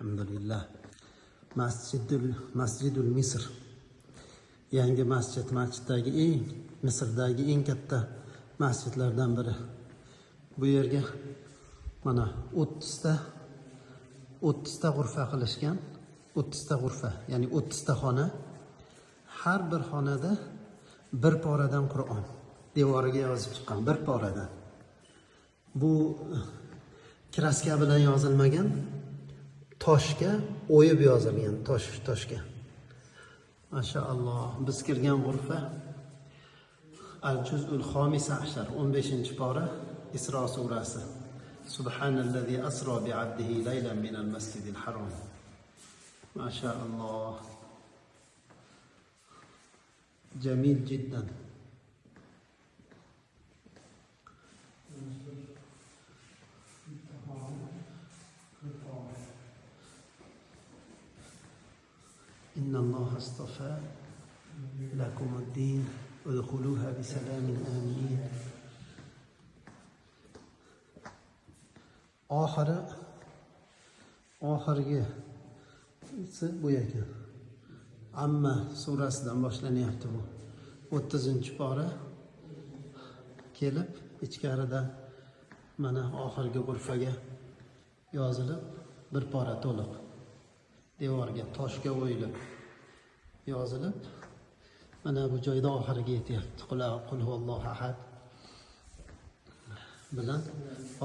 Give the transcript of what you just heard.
Alhamdulillah. Masjidul Misr. Yangi masjiddagi Misrdagi eng katta masjidlardan biri. Bu yerga mana 30 ta g'urfa qilishgan. 30 ta g'urfa, ya'ni 30 ta xona. Har bir xonada bir poradan Qur'on devoriga yozib chiqqan, bir poradan. Bu kraska bilan yozilmagan, toshga o'yib yozilgan, toshga. Mashaalloh. Biz kirgan g'urfa Al-Juz'ul Xomisa ashar, 15-pora, Isro surasi. Subhanallazi asro bi'abdihi laylan minal masjidil haram. Mashaalloh. Jamil jiddan. إن الله اصطفى لكم الدين ادخلوها بسلام آمنين. oxirgi bu ekan. Amma surasidan boshlanyapti bu. 30-pora kelib, ichkarida mana oxirgi g'urfaga yozilib, bir pora to'liq devorga toshga o'yilib yozilib, mana bu joyda oxiriga yetyapti. Qul huvallohu ahad bilan